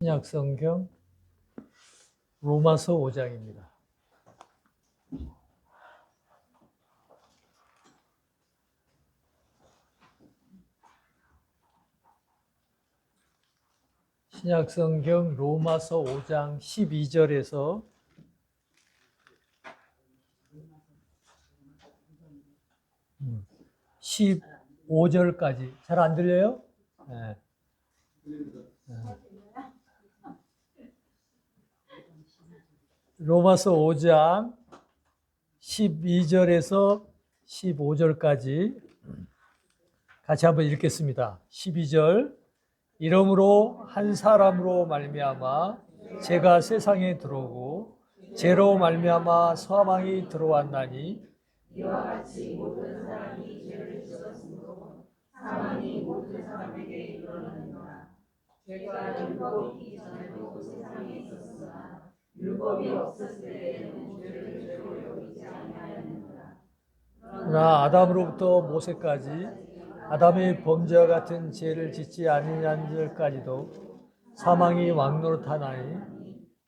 신약 성경 로마서 5장입니다. 신약 성경 로마서 5장 12절에서 15절까지. 잘 안 들려요? 네. 로마서 5장 12절에서 15절까지 같이 한번 읽겠습니다. 12절. 이러므로 한 사람으로 말미암아 죄가 세상에 들어오고 죄로 말미암아 사망이 들어왔나니 이와 같이 모든 사람이 죄를 지었으므로 사망이 모든 사람에게 이르렀느니라. 죄가 율법이 전에도 세상에 있었으나 율법이 없었을 때에는 죄를 죄로 여기지 아니하였느니라. 그러나 아담으로부터 모세까지 아담의 범죄와 같은 죄를 짓지 아니한 자까지도 사망이 왕노릇하나니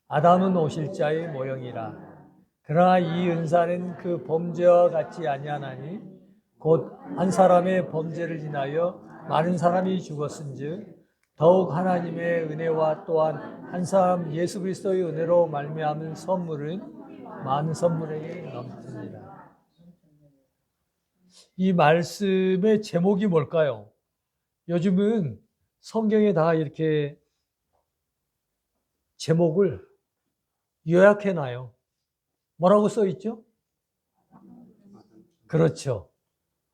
아담은 오실 자의 모형이라. 그러나 이 은사는 그 범죄와 같지 아니하나니 곧 한 사람의 범죄를 인하여 많은 사람이 죽었은즉 더욱 하나님의 은혜와 또한 한 사람 예수 그리스도의 은혜로 말미암은 선물은 많은 선물에게 넘칩니다. 이 말씀의 제목이 뭘까요? 요즘은 성경에 다 이렇게 제목을 요약해놔요. 뭐라고 써 있죠? 그렇죠.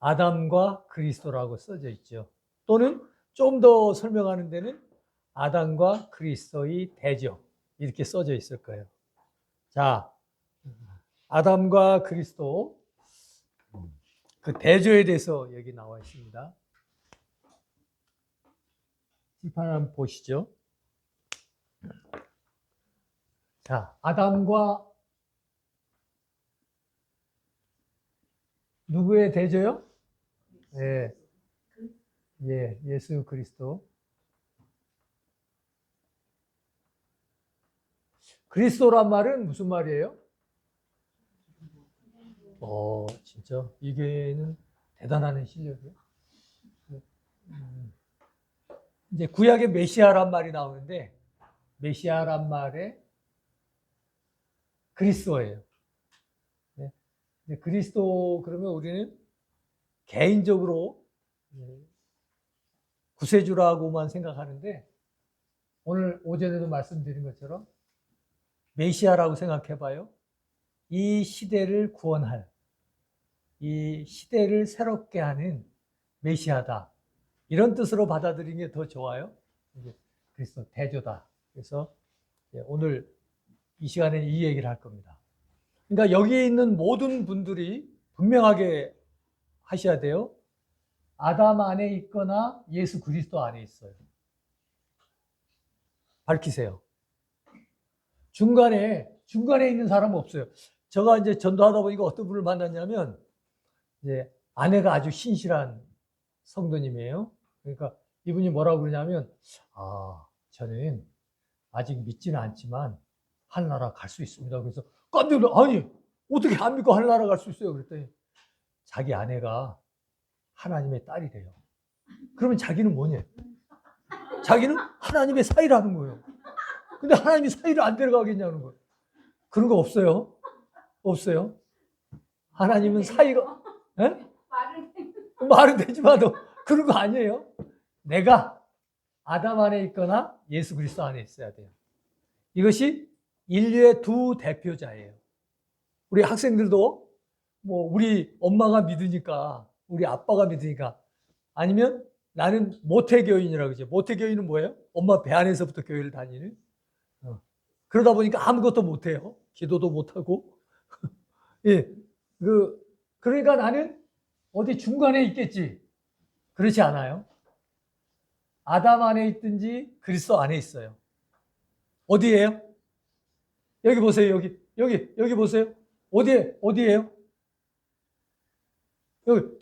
아담과 그리스도라고 써져 있죠. 또는 좀 더 설명하는 데는 아담과 그리스도의 대조 이렇게 써져 있을 거예요. 자, 아담과 그리스도 그 대조에 대해서 여기 나와 있습니다. 칠판 한번 보시죠. 자, 아담과 누구의 대조요? 예, 예, 예수 그리스도. 그리스도란 말은 무슨 말이에요? 진짜 이게는 대단한 실력이에요. 이제 구약에 메시아란 말이 나오는데 메시아란 말에 그리스도예요. 네. 그리스도 그러면 우리는 개인적으로 구세주라고만 생각하는데 오늘 오전에도 말씀드린 것처럼 메시아라고 생각해봐요. 이 시대를 구원할, 이 시대를 새롭게 하는 메시아다. 이런 뜻으로 받아들이는 게 더 좋아요. 그리스도 대조다. 그래서 오늘 이 시간에 이 얘기를 할 겁니다. 그러니까 여기에 있는 모든 분들이 분명하게 하셔야 돼요. 아담 안에 있거나 예수 그리스도 안에 있어요. 밝히세요. 중간에 있는 사람은 없어요. 제가 이제 전도하다 보니까 어떤 분을 만났냐면 이제 아내가 아주 신실한 성도님이에요. 그러니까 이분이 뭐라고 그러냐면 저는 아직 믿지는 않지만 하늘나라 갈 수 있습니다. 그래서 깜짝 놀라, 아니 어떻게 안 믿고 하늘나라 갈 수 있어요? 그랬더니 자기 아내가 하나님의 딸이래요. 그러면 자기는 뭐냐? 자기는 하나님의 사이라는 거예요. 근데 하나님이 사이를 안 데려가겠냐는 거예요. 그런 거 없어요. 없어요. 하나님은 사이가, 에? 말은 되지만도 그런 거 아니에요. 내가 아담 안에 있거나 예수 그리스도 안에 있어야 돼요. 이것이 인류의 두 대표자예요. 우리 학생들도 뭐 우리 엄마가 믿으니까, 우리 아빠가 믿으니까, 아니면 나는 모태교인이라고 그러죠. 모태교인은 뭐예요? 엄마 배 안에서부터 교회를 다니는. 그러다 보니까 아무것도 못해요. 기도도 못하고. 예, 그러니까 나는 어디 중간에 있겠지. 그렇지 않아요. 아담 안에 있든지 그리스도 안에 있어요. 어디예요? 여기 보세요. 여기 보세요. 어디예요? 여기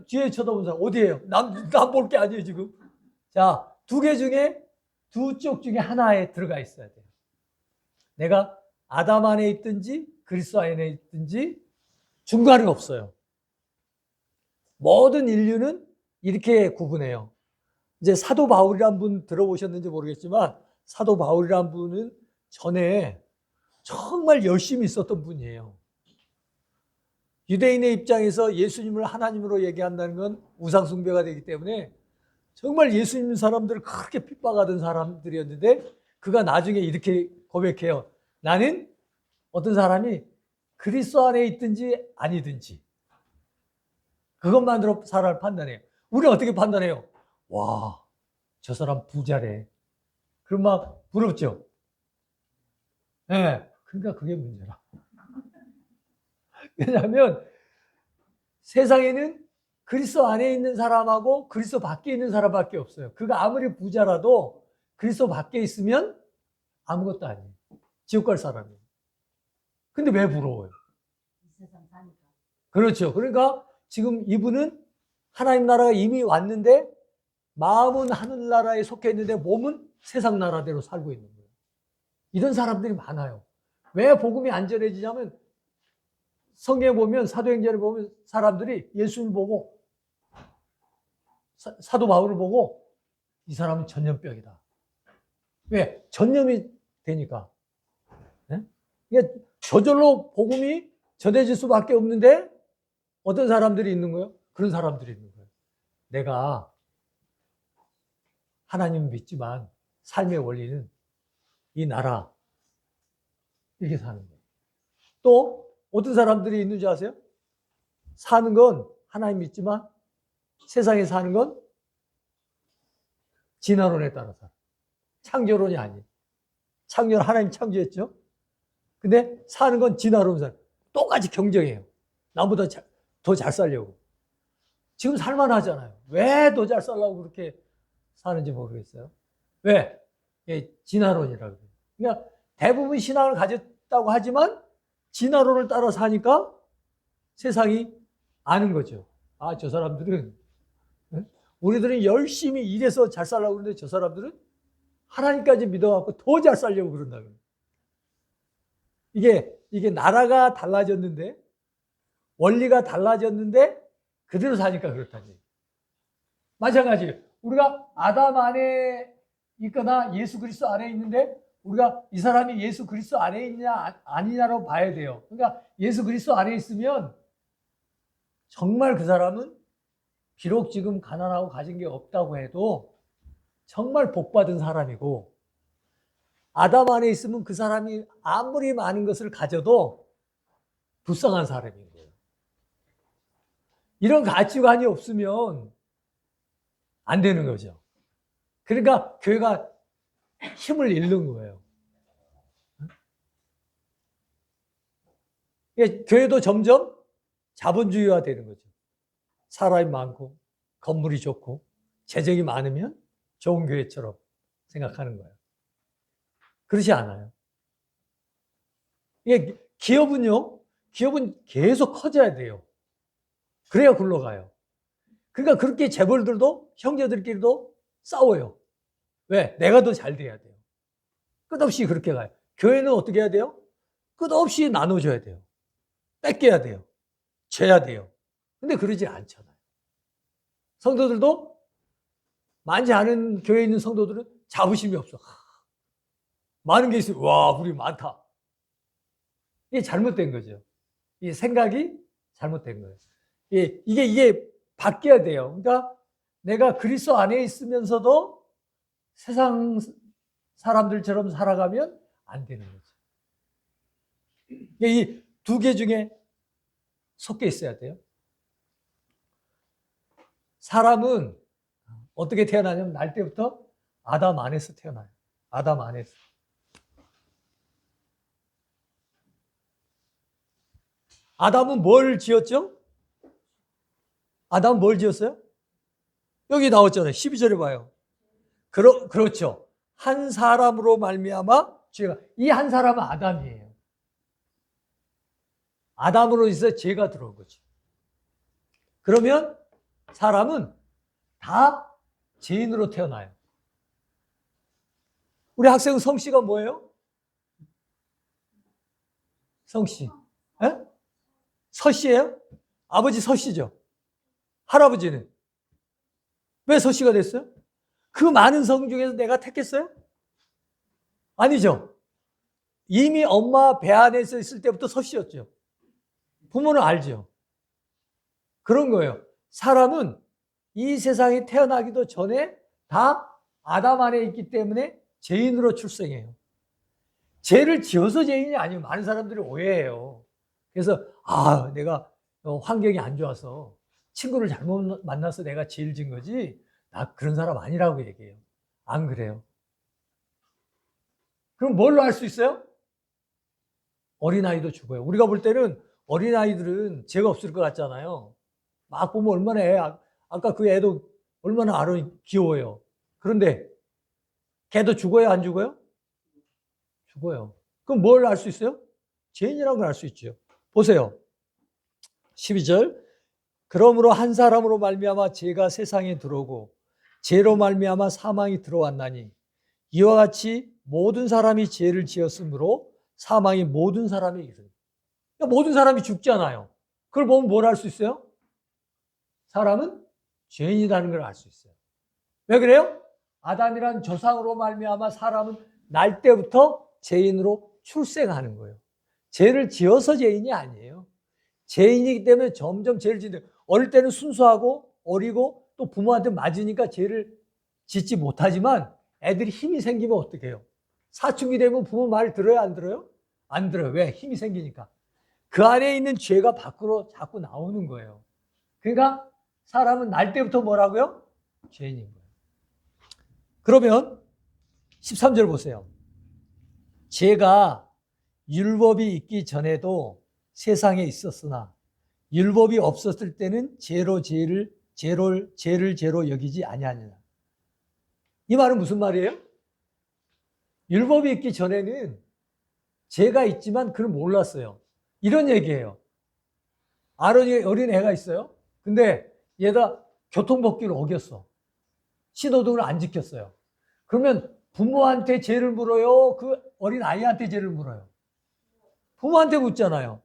뒤에 쳐다보는 사람 어디예요? 남 볼 게 아니에요 지금. 자, 두 개 중에 두 쪽 중에 하나에 들어가 있어야 돼요. 내가 아담 안에 있든지 그리스도 안에 있든지 중간이 없어요. 모든 인류는 이렇게 구분해요. 이제 사도 바울이란 분 들어보셨는지 모르겠지만 사도 바울이란 분은 전에 정말 열심히 있었던 분이에요. 유대인의 입장에서 예수님을 하나님으로 얘기한다는 건 우상숭배가 되기 때문에 정말 예수 믿는 사람들을 그렇게 핍박하던 사람들이었는데 그가 나중에 이렇게 고백해요. 나는 어떤 사람이 그리스도 안에 있든지 아니든지 그것만으로 사람을 판단해요. 우리는 어떻게 판단해요? 와, 저 사람 부자래. 그럼 막 부럽죠? 예. 네, 그러니까 그게 문제라. 왜냐하면 세상에는 그리스도 안에 있는 사람하고 그리스도 밖에 있는 사람밖에 없어요. 그가 아무리 부자라도 그리스도 밖에 있으면 아무것도 아니에요. 지옥 갈 사람이에요. 근데 왜 부러워요? 세상 사니까. 그렇죠. 그러니까 지금 이분은 하나님 나라가 이미 왔는데 마음은 하늘나라에 속해 있는데 몸은 세상 나라대로 살고 있는 거예요. 이런 사람들이 많아요. 왜 복음이 안 전해지냐면 성경에 보면 사도행전에 보면 사람들이 예수를 보고 사도 바울을 보고 이 사람은 전염병이다. 왜? 전염이 되니까. 네? 그러니까 저절로 복음이 전해질 수밖에 없는데 어떤 사람들이 있는 거예요? 그런 사람들이 있는 거예요. 내가 하나님 믿지만 삶의 원리는 이 나라 이렇게 사는 거예요. 또 어떤 사람들이 있는지 아세요? 사는 건 하나님 믿지만 세상에 사는 건 진화론에 따라서 창조론이 아니에요. 창조는 하나님 창조했죠. 근데 사는 건 진화론상 똑같이 경쟁해요. 나보다 더 잘 살려고. 지금 살만하잖아요. 왜 더 잘 살려고 그렇게 사는지 모르겠어요. 왜? 진화론이라고 해요. 그러니까 대부분 신앙을 가졌다고 하지만 진화론을 따라 사니까 세상이 아는 거죠. 아, 저 사람들은 우리들은 열심히 일해서 잘 살려고 그러는데 저 사람들은 하나님까지 믿어갖고 더 잘 살려고 그런다고. 이게 나라가 달라졌는데 원리가 달라졌는데 그대로 사니까 그렇다니. 마찬가지예요. 우리가 아담 안에 있거나 예수 그리스도 안에 있는데 우리가 이 사람이 예수 그리스도 안에 있냐 아니냐로 봐야 돼요. 그러니까 예수 그리스도 안에 있으면 정말 그 사람은 비록 지금 가난하고 가진 게 없다고 해도 정말 복받은 사람이고 아담 안에 있으면 그 사람이 아무리 많은 것을 가져도 불쌍한 사람인 거예요. 이런 가치관이 없으면 안 되는 거죠. 그러니까 교회가 힘을 잃는 거예요. 교회도 점점 자본주의화 되는 거죠. 사람이 많고 건물이 좋고 재정이 많으면 좋은 교회처럼 생각하는 거예요. 그렇지 않아요. 기업은 계속 커져야 돼요. 그래야 굴러가요. 그러니까 그렇게 재벌들도 형제들끼리도 싸워요. 왜? 내가 더 잘 돼야 돼요. 끝없이 그렇게 가요. 교회는 어떻게 해야 돼요? 끝없이 나눠줘야 돼요. 뺏겨야 돼요. 줘야 돼요. 근데 그러지 않잖아요. 성도들도 많지 않은 교회에 있는 성도들은 자부심이 없어. 많은 게 있어요. 와, 우리 많다. 이게 잘못된 거죠. 이 생각이 잘못된 거예요. 이게 바뀌어야 돼요. 그러니까 내가 그리스도 안에 있으면서도 세상 사람들처럼 살아가면 안 되는 거죠. 이 두 개 중에 섞여 있어야 돼요. 사람은 어떻게 태어나냐면 날 때부터 아담 안에서 태어나요. 아담 안에서. 아담은 뭘 지었죠? 아담은 뭘 지었어요? 여기 나왔잖아요. 12절에 봐요. 그렇죠. 한 사람으로 말미암아 죄가. 이 한 사람은 아담이에요. 아담으로 인해서 죄가 들어온 거죠. 그러면 사람은 다 죄인으로 태어나요. 우리 학생 성씨가 뭐예요? 성씨. 에? 서씨예요? 아버지 서씨죠. 할아버지는 왜 서씨가 됐어요? 그 많은 성 중에서 내가 택했어요? 아니죠. 이미 엄마 배 안에서 있을 때부터 서씨였죠. 부모는 알죠. 그런 거예요. 사람은 이 세상에 태어나기도 전에 다 아담 안에 있기 때문에 죄인으로 출생해요. 죄를 지어서 죄인이 아니에요. 많은 사람들이 오해해요. 그래서 내가 환경이 안 좋아서 친구를 잘못 만나서 내가 죄를 진 거지 나 그런 사람 아니라고 얘기해요. 안 그래요. 그럼 뭘로 알 수 있어요? 어린아이도 죽어요. 우리가 볼 때는 어린아이들은 죄가 없을 것 같잖아요. 막 보면 얼마나 아까 그 애도 얼마나 귀여워요. 그런데 걔도 죽어요, 안 죽어요? 죽어요. 그럼 뭘 알 수 있어요? 죄인이라는 걸 알 수 있죠. 보세요. 12절. 그러므로 한 사람으로 말미암아 죄가 세상에 들어오고 죄로 말미암아 사망이 들어왔나니 이와 같이 모든 사람이 죄를 지었으므로 사망이 모든 사람에게 있습니다. 그러니까 모든 사람이 죽잖아요. 그걸 보면 뭘 알 수 있어요? 사람은 죄인이라는 걸 알 수 있어요. 왜 그래요? 아담이란 조상으로 말미암아 사람은 날 때부터 죄인으로 출생하는 거예요. 죄를 지어서 죄인이 아니에요. 죄인이기 때문에 점점 죄를 짓는. 어릴 때는 순수하고 어리고 또 부모한테 맞으니까 죄를 짓지 못하지만 애들이 힘이 생기면 어떻게 해요? 사춘기 되면 부모 말 들어요, 안 들어요? 안 들어요. 왜? 힘이 생기니까. 그 안에 있는 죄가 밖으로 자꾸 나오는 거예요. 그러니까 사람은 날 때부터 뭐라고요? 죄인인 거예요. 그러면 13절 보세요. 죄가 율법이 있기 전에도 세상에 있었으나 율법이 없었을 때는 죄를 죄로 여기지 아니하느냐. 이 말은 무슨 말이에요? 율법이 있기 전에는 죄가 있지만 그걸 몰랐어요. 이런 얘기예요. 어린 애가 있어요. 근데 얘가 교통법규를 어겼어. 신호등을 안 지켰어요. 그러면 부모한테 죄를 물어요? 그 어린 아이한테 죄를 물어요? 부모한테 묻잖아요.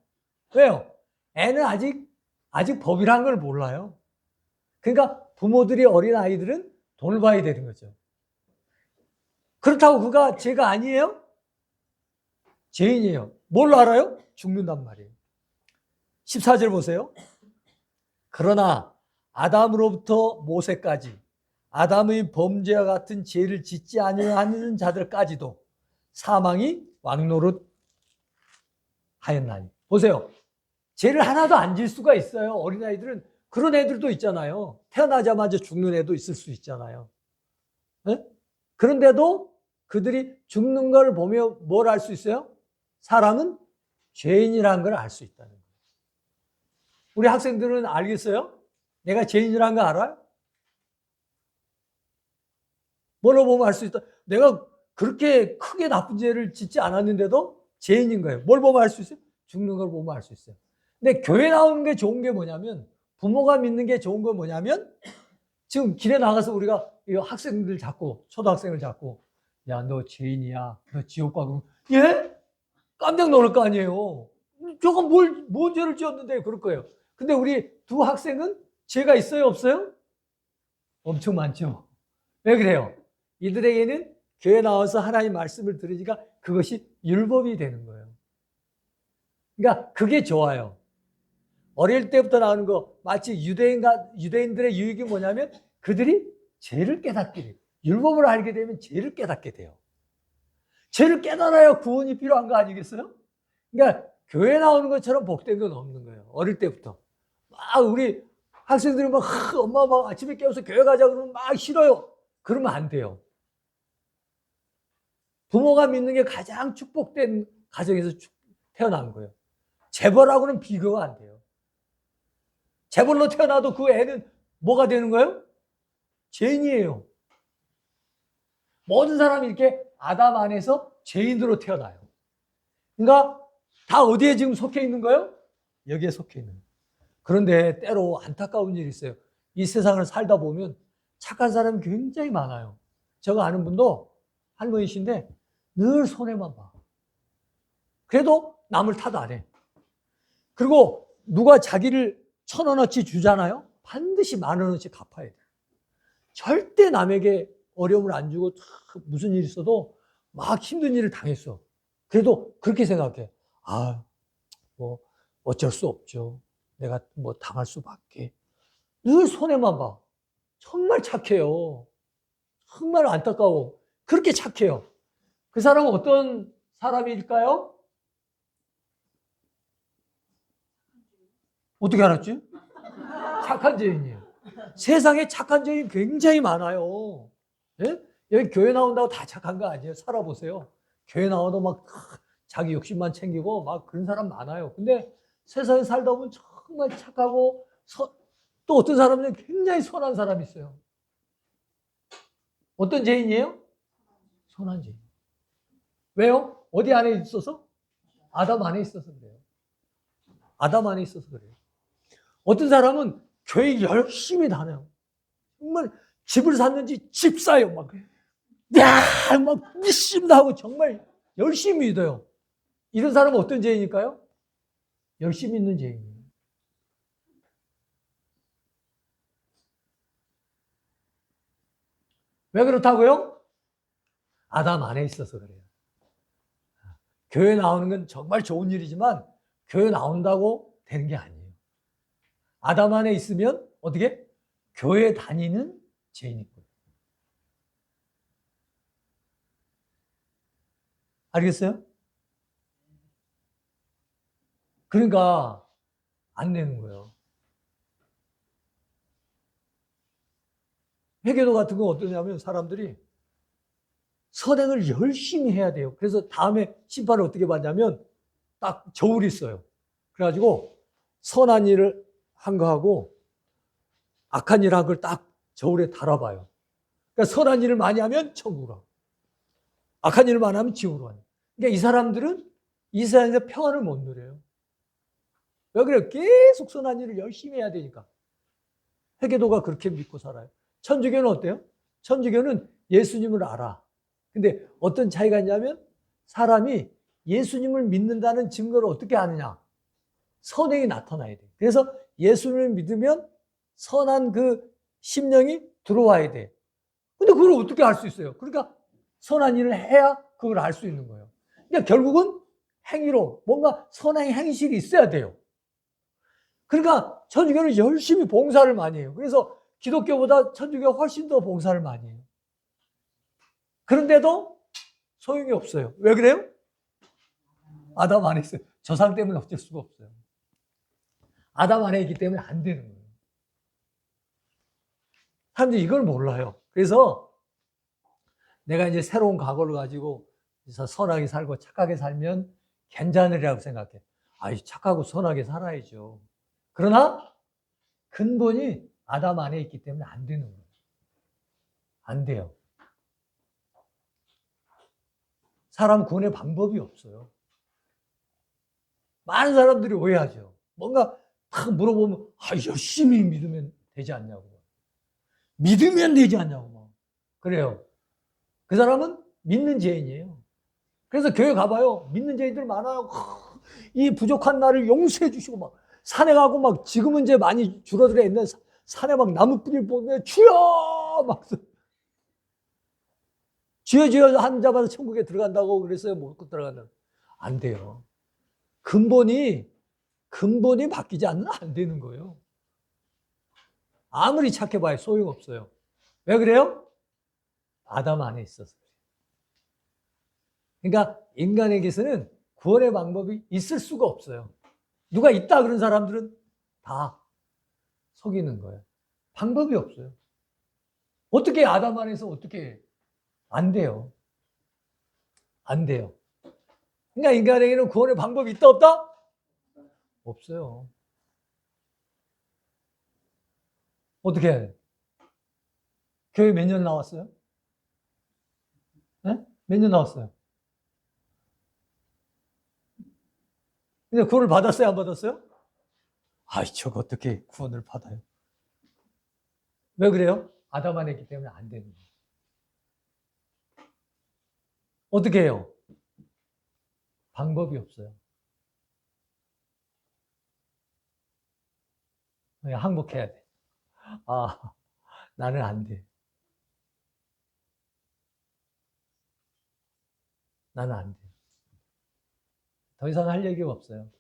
왜요? 애는 아직 법이란 걸 몰라요. 그러니까 부모들이 어린 아이들은 돌봐야 되는 거죠. 그렇다고 그가 죄가 아니에요? 죄인이에요. 뭘 알아요? 죽는단 말이에요. 14절 보세요. 그러나 아담으로부터 모세까지 아담의 범죄와 같은 죄를 짓지 아니하는 자들까지도 사망이 왕노릇 하였나니. 보세요. 죄를 하나도 안 질 수가 있어요. 어린아이들은. 그런 애들도 있잖아요. 태어나자마자 죽는 애도 있을 수 있잖아요. 네? 그런데도 그들이 죽는 걸 보며 뭘 알 수 있어요? 사람은 죄인이라는 걸 알 수 있다는 거예요. 우리 학생들은 알겠어요? 내가 죄인이라는 거 알아요? 뭘로 보면 알 수 있다? 내가 그렇게 크게 나쁜 죄를 짓지 않았는데도 죄인인 거예요. 뭘 보면 알 수 있어요? 죽는 걸 보면 알 수 있어요. 근데 교회 나오는 게 좋은 게 뭐냐면, 부모가 믿는 게 좋은 건 뭐냐면, 지금 길에 나가서 우리가 학생들 잡고, 초등학생을 잡고, 야, 너 죄인이야. 너 지옥 가. 그러면, 예? 깜짝 놀랄 거 아니에요. 저거 뭔 죄를 지었는데 그럴 거예요. 근데 우리 두 학생은 죄가 있어요, 없어요? 엄청 많죠. 왜 그래요? 이들에게는 교회 나와서 하나님 말씀을 들으니까 그것이 율법이 되는 거예요. 그러니까 그게 좋아요. 어릴 때부터 나오는 거 마치 유대인들의 유익이 뭐냐면 그들이 죄를 깨닫게 돼요. 율법을 알게 되면 죄를 깨닫게 돼요. 죄를 깨달아야 구원이 필요한 거 아니겠어요? 그러니까 교회 나오는 것처럼 복된 건 없는 거예요. 어릴 때부터. 막 우리 학생들이 막 엄마 막 아침에 깨워서 교회 가자 그러면 막 싫어요. 그러면 안 돼요. 부모가 믿는 게 가장 축복된 가정에서 태어난 거예요. 재벌하고는 비교가 안 돼요. 재벌로 태어나도 그 애는 뭐가 되는 거예요? 죄인이에요. 모든 사람이 이렇게 아담 안에서 죄인으로 태어나요. 그러니까 다 어디에 지금 속해 있는 거예요? 여기에 속해 있는 거예요. 그런데 때로 안타까운 일이 있어요. 이 세상을 살다 보면 착한 사람이 굉장히 많아요. 제가 아는 분도 할머니신데 늘 손해만 봐. 그래도 남을 탓 안 해. 그리고 누가 자기를 1,000원어치 주잖아요? 반드시 10,000원어치 갚아야 돼. 절대 남에게 어려움을 안 주고 무슨 일이 있어도 막 힘든 일을 당했어. 그래도 그렇게 생각해. 아, 뭐 어쩔 수 없죠. 내가 뭐 당할 수밖에. 늘 손해만 봐. 정말 착해요. 정말 안타까워. 그렇게 착해요. 그 사람은 어떤 사람일까요? 어떻게 알았지? 착한 죄인이에요. 세상에 착한 죄인 굉장히 많아요. 예? 여기 교회 나온다고 다 착한 거 아니에요. 살아보세요. 교회 나와도 막 자기 욕심만 챙기고 막 그런 사람 많아요. 근데 세상에 살다 보면 정말 착하고 또 어떤 사람은 굉장히 선한 사람이 있어요. 어떤 죄인이에요? 선한 죄인. 왜요? 어디 안에 있어서? 아담 안에 있어서 그래요. 아담 안에 있어서 그래요. 어떤 사람은 교회 열심히 다녀요. 정말 집을 샀는지 집 사요. 막 믿습니다 하고 정말 열심히 믿어요. 이런 사람은 어떤 죄인일까요? 열심히 믿는 죄인이에요. 왜 그렇다고요? 아담 안에 있어서 그래요. 교회 나오는 건 정말 좋은 일이지만 교회 나온다고 되는 게 아니에요. 아담 안에 있으면 어떻게? 교회 다니는 죄인이고요. 알겠어요? 그러니까 안 되는 거예요. 회개도 같은 건 어떠냐면 사람들이 선행을 열심히 해야 돼요. 그래서 다음에 심판을 어떻게 받냐면 딱 저울이 있어요. 그래가지고 선한 일을 한 거하고 악한 일을 한 걸 딱 저울에 달아봐요. 그러니까 선한 일을 많이 하면 천국으로 가고 악한 일을 많이 하면 지옥으로 가요. 그러니까 이 사람들은 이 세상에서 평안을 못 누려요. 왜 그래요? 계속 선한 일을 열심히 해야 되니까. 회개도가 그렇게 믿고 살아요. 천주교는 어때요? 천주교는 예수님을 알아. 근데 어떤 차이가 있냐면 사람이 예수님을 믿는다는 증거를 어떻게 아느냐? 선행이 나타나야 돼. 그래서 예수님을 믿으면 선한 그 심령이 들어와야 돼. 근데 그걸 어떻게 알 수 있어요? 그러니까 선한 일을 해야 그걸 알 수 있는 거예요. 그러니까 결국은 행위로 뭔가 선행 행실이 있어야 돼요. 그러니까 천주교는 열심히 봉사를 많이 해요. 그래서 기독교보다 천주교가 훨씬 더 봉사를 많이 해요. 그런데도 소용이 없어요. 왜 그래요? 아담 안에 있어요. 저상 때문에 어쩔 수가 없어요. 아담 안에 있기 때문에 안 되는 거예요. 사람들이 이걸 몰라요. 그래서 내가 이제 새로운 각오를 가지고 선하게 살고 착하게 살면 괜찮으리라고 생각해. 아이, 착하고 선하게 살아야죠. 그러나 근본이 아담 안에 있기 때문에 안 되는 거예요. 안 돼요. 사람 구원의 방법이 없어요. 많은 사람들이 오해하죠. 뭔가 딱 물어보면 열심히 믿으면 되지 않냐고. 믿으면 되지 않냐고. 그래요. 그 사람은 믿는 죄인이에요. 그래서 교회 가봐요. 믿는 죄인들 많아요. 이 부족한 나를 용서해 주시고 막 산에 가고 막 지금은 이제 많이 줄어들어 있는 산에 막 나무 뿌리를 보면 주여 막 주여 주여 한 자마다 천국에 들어간다고 그랬어요. 못 들어간다. 안 돼요. 근본이 바뀌지 않으면 안 되는 거예요. 아무리 착해봐야 소용없어요. 왜 그래요? 아담 안에 있어서. 그러니까 인간에게서는 구원의 방법이 있을 수가 없어요. 누가 있다 그런 사람들은 다 속이는 거예요. 방법이 없어요. 어떻게 아담 안에서 어떻게 안 돼요. 안 돼요. 그러니까 인간에게는 구원의 방법이 있다 없다? 없어요. 어떻게 해야 돼? 교회 몇 년 나왔어요? 네? 몇 년 나왔어요? 근데 구원을 받았어요? 안 받았어요? 아이, 저거 어떻게 구원을 받아요? 왜 그래요? 아담 안에 있기 때문에 안 되는 거예요. 어떻게 해요? 방법이 없어요. 그냥 항복해야 돼. 아, 나는 안 돼. 나는 안 돼. 더 이상 할 얘기가 없어요.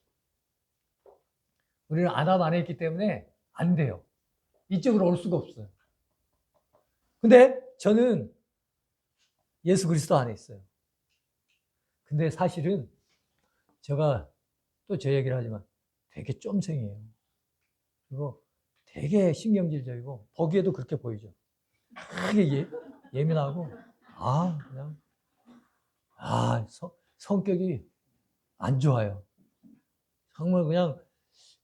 우리는 아담 안에 있기 때문에 안 돼요. 이쪽으로 올 수가 없어요. 근데 저는 예수 그리스도 안에 있어요. 근데 사실은 제가 또 제 얘기를 하지만 되게 쫌생이에요. 그리고 되게 신경질적이고 보기에도 그렇게 보이죠. 되게 예민하고 그냥 성격이 안 좋아요. 정말 그냥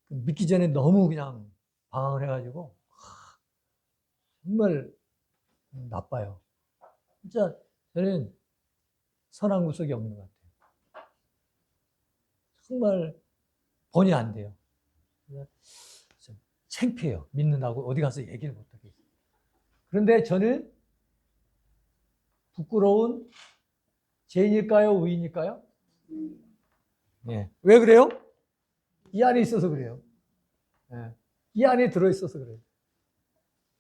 믿기 전에 너무 그냥 방황을 해가지고 정말 나빠요. 진짜 저는 선한 구석이 없는 것 같아요. 정말 본의 안 돼요. 창피해요. 믿는다고 어디 가서 얘기를 못하겠어요. 그런데 저는 부끄러운 죄인일까요? 의인일까요? 네. 왜 그래요? 이 안에 있어서 그래요. 네. 이 안에 들어있어서 그래요.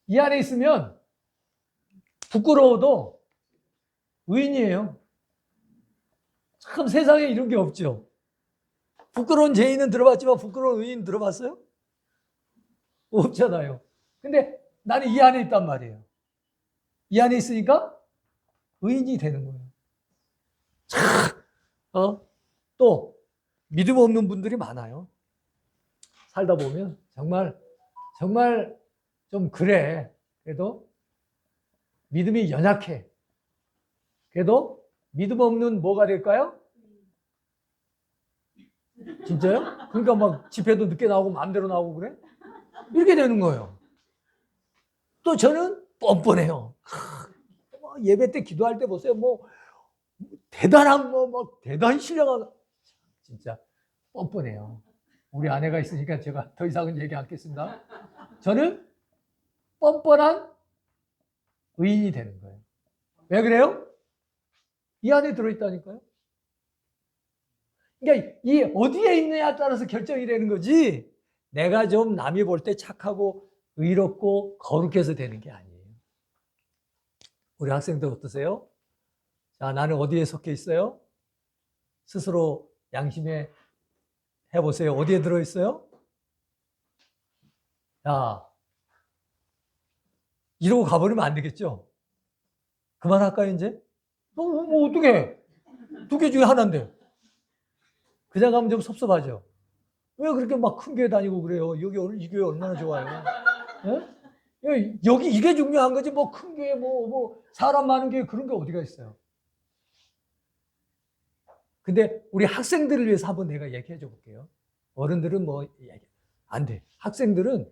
이 안에 있으면 부끄러워도 의인이에요. 참 세상에 이런 게 없죠. 부끄러운 죄인은 들어봤지만 부끄러운 의인 들어봤어요? 없잖아요. 근데 나는 이 안에 있단 말이에요. 이 안에 있으니까 의인이 되는 거예요. 또 믿음 없는 분들이 많아요. 살다 보면 정말 좀 그래. 그래도 믿음이 연약해. 그래도 믿음 없는 뭐가 될까요? 진짜요? 그러니까 막 집회도 늦게 나오고 마음대로 나오고 그래? 이렇게 되는 거예요. 또 저는 뻔뻔해요. 예배 때 기도할 때 보세요. 대단한 대단히 신령한 진짜 뻔뻔해요. 우리 아내가 있으니까 제가 더 이상은 얘기 않겠습니다. 저는 뻔뻔한 의인이 되는 거예요. 왜 그래요? 이 안에 들어있다니까요. 그러니까 이 어디에 있느냐에 따라서 결정이 되는 거지. 내가 좀 남이 볼 때 착하고 의롭고 거룩해서 되는 게 아니에요. 우리 학생들 어떠세요? 자, 나는 어디에 속해 있어요? 스스로 양심에 해보세요. 어디에 들어있어요? 야, 이러고 가버리면 안 되겠죠? 그만할까요, 이제? 어떻게? 두 개 중에 하나인데. 그냥 가면 좀 섭섭하죠? 왜 그렇게 막 큰 교회 다니고 그래요? 여기 오늘 이 교회 얼마나 좋아요? 여기 이게 중요한 거지. 큰 교회, 사람 많은 교회 그런 게 어디가 있어요? 근데 우리 학생들을 위해서 한번 내가 얘기해 줘 볼게요. 어른들은 안 돼. 학생들은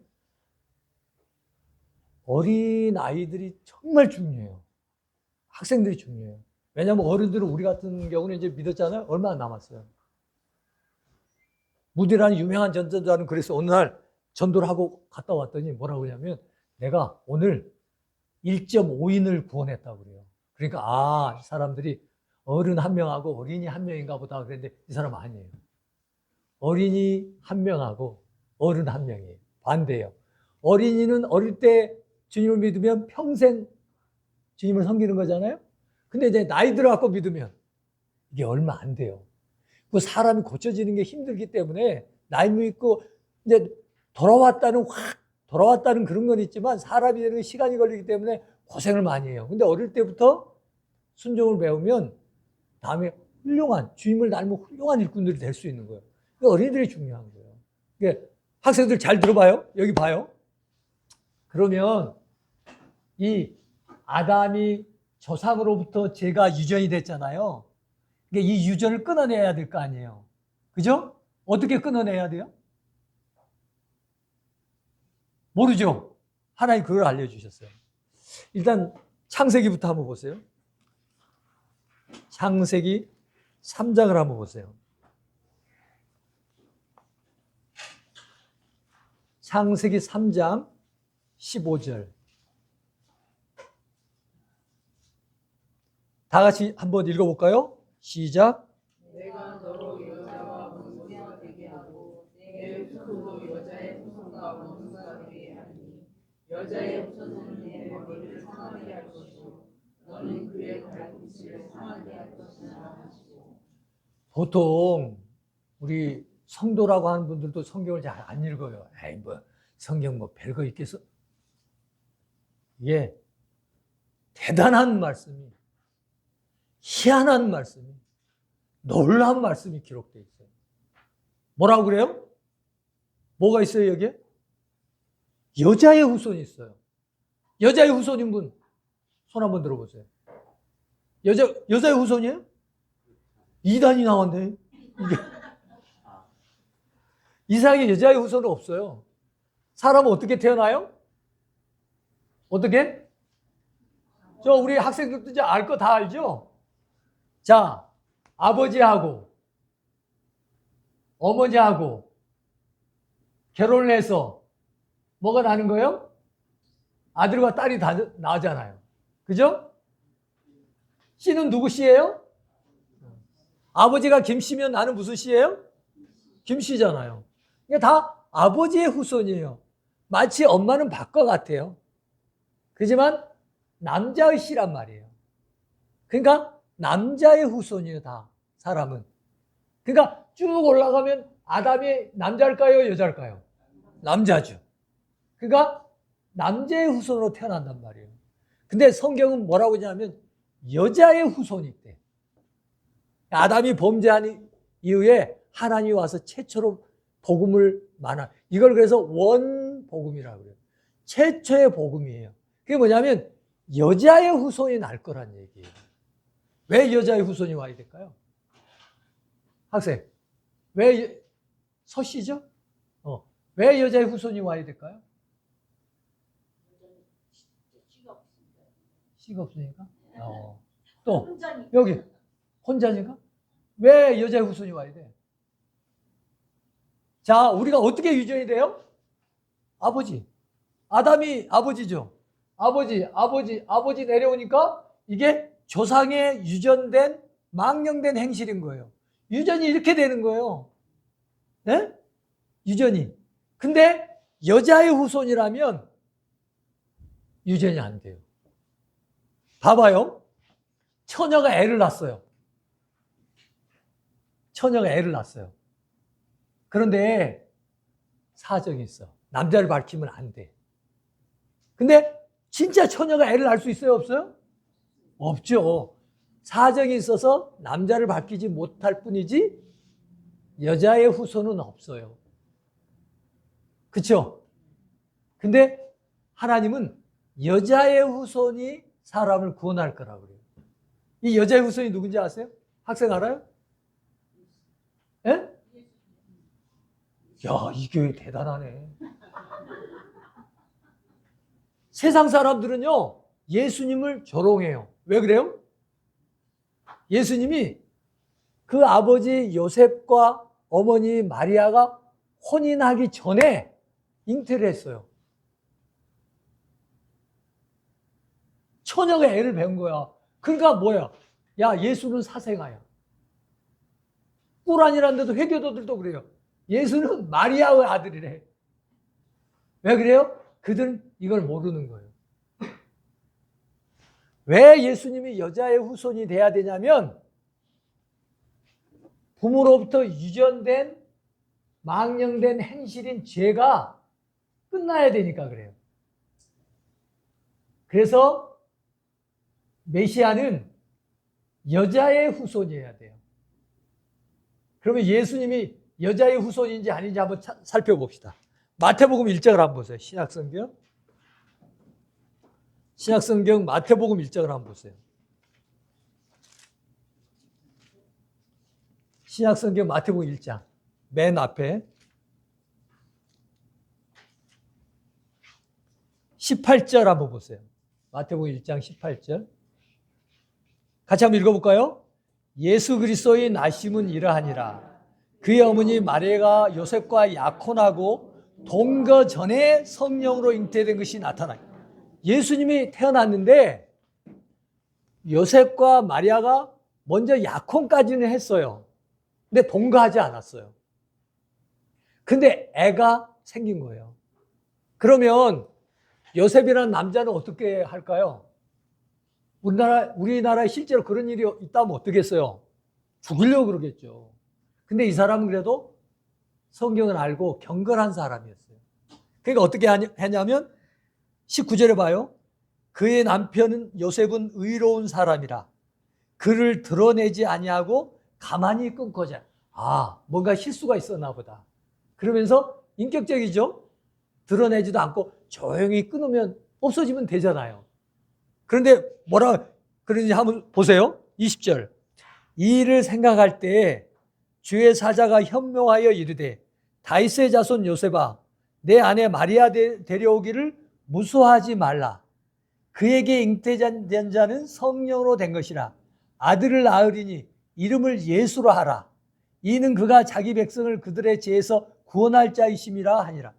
어린 아이들이 정말 중요해요. 학생들이 중요해요. 왜냐하면 어른들은 우리 같은 경우는 이제 믿었잖아요. 얼마 안 남았어요. 무디라는 유명한 전도자는 그래서 어느 날 전도를 하고 갔다 왔더니 뭐라고 하냐면 내가 오늘 1.5인을 구원했다고 그래요. 그러니까 사람들이 어른 한 명하고 어린이 한 명인가 보다 그랬는데 이 사람 아니에요. 어린이 한 명하고 어른 한 명이에요. 반대예요. 어린이는 어릴 때 주님을 믿으면 평생 주님을 섬기는 거잖아요. 근데 이제 나이 들어갖고 믿으면 이게 얼마 안 돼요. 그 사람이 고쳐지는 게 힘들기 때문에 나이 먹고 이제 돌아왔다는 그런 건 있지만 사람이 되는 게 시간이 걸리기 때문에 고생을 많이 해요. 근데 어릴 때부터 순종을 배우면 다음에 주님을 닮은 훌륭한 일꾼들이 될 수 있는 거예요. 그러니까 어린이들이 중요한 거예요. 그러니까 학생들 잘 들어봐요. 여기 봐요. 그러면 이 아담이 조상으로부터 죄가 유전이 됐잖아요. 그러니까 이 유전을 끊어내야 될 거 아니에요. 그죠? 어떻게 끊어내야 돼요? 모르죠? 하나님 그걸 알려주셨어요. 일단 창세기부터 한번 보세요. 창세기 3장을 한번 보세요. 창세기 3장 15절. 다 같이 한번 읽어볼까요? 시작. 내가 너로 여자와 원수가 되게 하고 내 후손도 여자의 후손과 원수가 되게 하니 여자의 후손은 내 머리를 상하게 할 것이고 너는 그의 발꿈치를 상하게 할 것이라 하시고. 보통 우리 성도라고 하는 분들도 성경을 잘 안 읽어요. 에이, 뭐 성경 뭐 별거 있겠어? 이게 대단한 말씀이, 희한한 말씀이, 놀라운 말씀이 기록되어 있어요. 뭐라고 그래요? 뭐가 있어요, 여기에? 여자의 후손이 있어요. 여자의 후손인 분, 손 한번 들어보세요. 여자의 후손이에요? 이단이 나왔네. 이게. 이상하게 여자의 후손은 없어요. 사람은 어떻게 태어나요? 어떻게? 저 우리 학생들도 이제 알 거 다 알죠? 자, 아버지하고 어머니하고 결혼을 해서 뭐가 나는 거예요? 아들과 딸이 다 나잖아요. 그죠? 씨는 누구 씨예요? 아버지가 김씨면 나는 무슨 씨예요? 김씨잖아요. 그러니까 다 아버지의 후손이에요. 마치 엄마는 밥과 같아요. 그렇지만 남자의 씨란 말이에요. 그러니까 남자의 후손이에요, 다 사람은. 그러니까 쭉 올라가면 아담이 남자일까요, 여자일까요? 남자죠. 그러니까 남자의 후손으로 태어난단 말이에요. 근데 성경은 뭐라고 하냐면 여자의 후손이 있대. 아담이 범죄한 이후에 하나님이 와서 최초로 복음을 이걸 그래서 원복음이라고 그래요. 최초의 복음이에요. 그게 뭐냐면 여자의 후손이 날 거란 얘기예요. 왜 여자의 후손이 와야 될까요? 학생, 왜 서씨죠? 왜 여자의 후손이 와야 될까요? 씨가 없으니까? 또 여기 혼자니까? 왜 여자의 후손이 와야 돼? 자, 우리가 어떻게 유전이 돼요? 아버지. 아담이 아버지죠. 아버지 내려오니까 이게 조상에 유전된 망령된 행실인 거예요. 유전이 이렇게 되는 거예요. 네? 유전이. 근데 여자의 후손이라면 유전이 안 돼요. 봐봐요. 처녀가 애를 낳았어요. 그런데 사정이 있어. 남자를 밝히면 안 돼. 근데 진짜 처녀가 애를 낳을 수 있어요, 없어요? 없죠. 사정이 있어서 남자를 밝히지 못할 뿐이지 여자의 후손은 없어요. 그렇죠? 근데 하나님은 여자의 후손이 사람을 구원할 거라고 그래요. 이 여자의 후손이 누군지 아세요? 학생 알아요? 예? 야, 이 교회 대단하네. 세상 사람들은요, 예수님을 조롱해요. 왜 그래요? 예수님이 그 아버지 요셉과 어머니 마리아가 혼인하기 전에 잉태를 했어요. 처녀가 애를 뵌 거야. 그러니까 뭐야? 야, 예수는 사생아야. 꿀 아니라는데도 회교도들도 그래요. 예수는 마리아의 아들이래. 왜 그래요? 그들은 이걸 모르는 거예요. 왜 예수님이 여자의 후손이 돼야 되냐면 부모로부터 유전된 망령된 행실인 죄가 끝나야 되니까 그래요. 그래서 메시아는 여자의 후손이어야 돼요. 그러면 예수님이 여자의 후손인지 아닌지 한번 살펴봅시다. 마태복음 1장을 한번 보세요. 신약성경 마태복음 1장을 한번 보세요. 신약성경 마태복음 1장 맨 앞에 18절 한번 보세요. 마태복음 1장 18절 같이 한번 읽어볼까요? 예수 그리스도의 나심은 이러하니라. 그의 어머니 마리아가 요셉과 약혼하고 동거 전에 성령으로 잉태된 것이 나타나요. 예수님이 태어났는데 요셉과 마리아가 먼저 약혼까지는 했어요. 근데 동거하지 않았어요. 근데 애가 생긴 거예요. 그러면 요셉이라는 남자는 어떻게 할까요? 우리나라에 실제로 그런 일이 있다면 어떻겠어요? 죽이려고 그러겠죠. 근데 이 사람은 그래도 성경을 알고 경건한 사람이었어요. 그러니까 어떻게 했냐면 19절에 봐요. 그의 남편은 요셉은 의로운 사람이라 그를 드러내지 아니하고 가만히 끊고자. 뭔가 실수가 있었나 보다. 그러면서 인격적이죠. 드러내지도 않고 조용히 끊으면 없어지면 되잖아요. 그런데 뭐라 그러는지 한번 보세요. 20절. 이 일을 생각할 때 주의 사자가 현명하여 이르되 다윗의 자손 요셉아 내 아내 마리아 데려오기를 무수하지 말라. 그에게 잉태된 자는 성령으로 된 것이라. 아들을 낳으리니 이름을 예수로 하라. 이는 그가 자기 백성을 그들의 죄에서 구원할 자이심이라 하니라.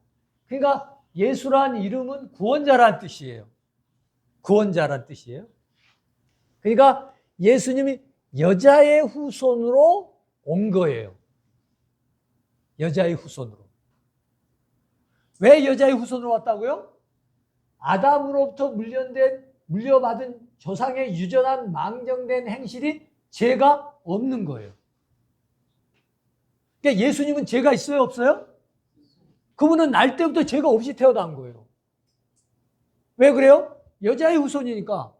그러니까 예수란 이름은 구원자란 뜻이에요. 구원자란 뜻이에요. 그러니까 예수님이 여자의 후손으로 온 거예요. 여자의 후손으로. 왜 여자의 후손으로 왔다고요? 아담으로부터 물려받은 조상의 유전한 망정된 행실이 죄가 없는 거예요. 그러니까 예수님은 죄가 있어요, 없어요? 그분은 날 때부터 죄가 없이 태어난 거예요. 왜 그래요? 여자의 후손이니까.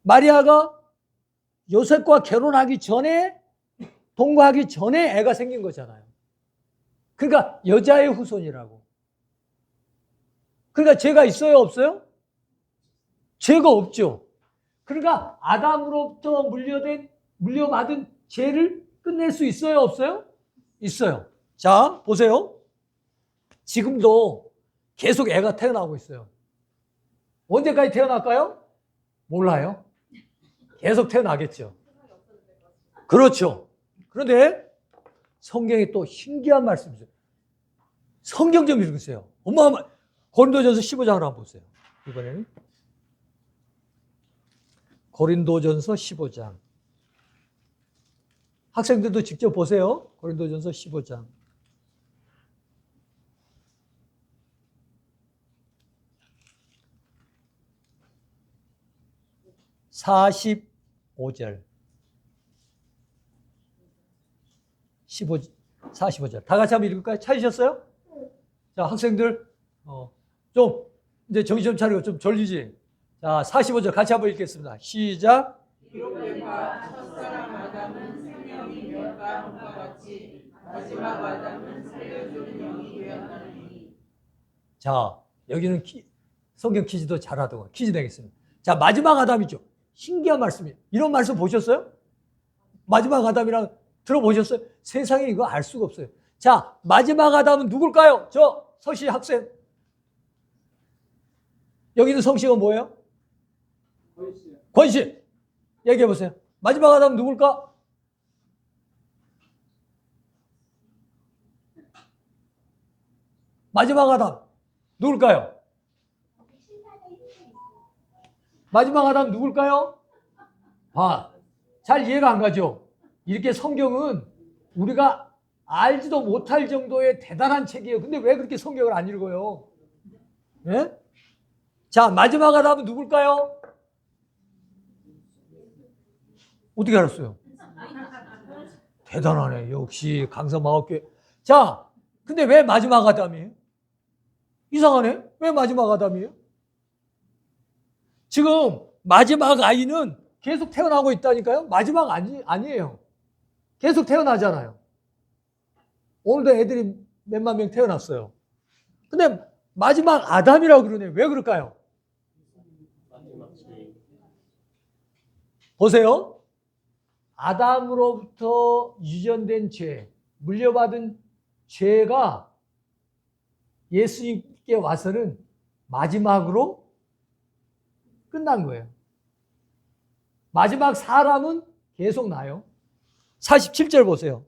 마리아가 요셉과 결혼하기 전에, 동거하기 전에 애가 생긴 거잖아요. 그러니까 여자의 후손이라고. 그러니까 죄가 있어요, 없어요? 죄가 없죠. 그러니까 아담으로부터 물려받은 죄를 끝낼 수 있어요, 없어요? 있어요. 자, 보세요. 지금도 계속 애가 태어나고 있어요. 언제까지 태어날까요? 몰라요. 계속 태어나겠죠. 그렇죠. 그런데 성경에 또 신기한 말씀이 있어요. 성경 좀 읽으세요. 고린도전서 15장을 한번 보세요. 이번에는 고린도전서 15장. 학생들도 직접 보세요. 고린도전서 15장. 45절. 45절. 다 같이 한번 읽을까요? 찾으셨어요? 자, 학생들, 좀, 이제 정신 좀 차리고 좀 졸리지? 자, 45절 같이 한번 읽겠습니다. 시작. 기록된 바 첫사람 아담은 생명이 멸과함과 같이 마지막 아담은 살려주는 영이 되었나니. 자, 여기는 성경 퀴즈도 잘하더군. 퀴즈 내겠습니다. 자, 마지막 아담이죠. 신기한 말씀이에요. 이런 말씀 보셨어요? 마지막 아담이랑 들어보셨어요? 세상에 이거 알 수가 없어요. 자, 마지막 아담은 누굴까요? 서시 학생. 여기는 성씨가 뭐예요? 권씨. 얘기해 보세요. 마지막 아담은 누굴까? 마지막 아담 누굴까요? 마지막 아담 누굴까요? 잘 이해가 안 가죠? 이렇게 성경은 우리가 알지도 못할 정도의 대단한 책이에요. 근데 왜 그렇게 성경을 안 읽어요? 예? 자, 마지막 아담은 누굴까요? 어떻게 알았어요? 대단하네. 역시 강서마을교회. 자, 근데 왜 마지막 아담이에요? 이상하네. 왜 마지막 아담이에요? 지금 마지막 아이는 계속 태어나고 있다니까요. 마지막 아니에요. 계속 태어나잖아요. 오늘도 애들이 몇만 명 태어났어요. 근데 마지막 아담이라고 그러네. 왜 그럴까요? 보세요. 아담으로부터 유전된 죄, 물려받은 죄가 예수님께 와서는 마지막으로 끝난 거예요. 마지막 사람은 계속 나요. 47절 보세요.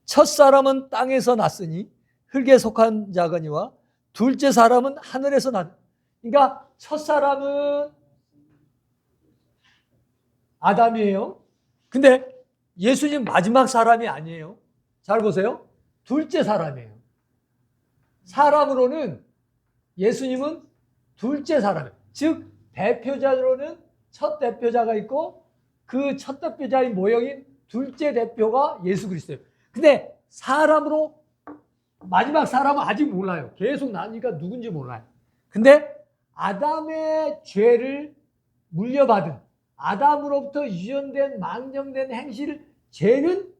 첫 사람은 땅에서 났으니 흙에 속한 자거니와 둘째 사람은 하늘에서 났. 그러니까 첫 사람은 아담이에요. 근데 예수님 마지막 사람이 아니에요. 잘 보세요. 둘째 사람이에요. 사람으로는 예수님은 둘째 사람이에요. 즉 대표자로는 첫 대표자가 있고 그 첫 대표자의 모형인 둘째 대표가 예수 그리스도예요. 근데 사람으로 마지막 사람은 아직 몰라요. 계속 나니까 누군지 몰라요. 근데 아담의 죄를 물려받은 아담으로부터 유전된 망정된 행실 죄는